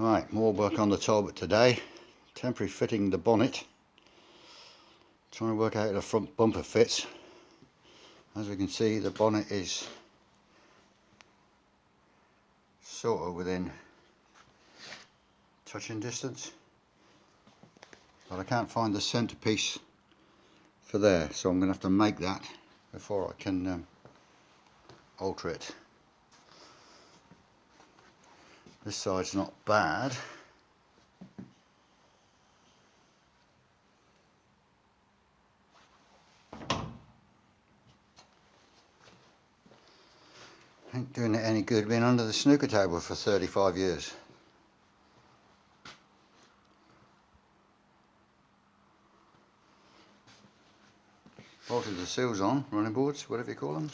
Right, more work on the Talbot today. Temporary fitting the bonnet. Trying to work out how the front bumper fits. As we can see, the bonnet is sort of within touching distance, but I can't find the centerpiece for there, so I'm going to have to make that before I can alter it. This side's not bad. Ain't doing it any good being under the snooker table for 35 years. Bolted the seals on, running boards, whatever you call them.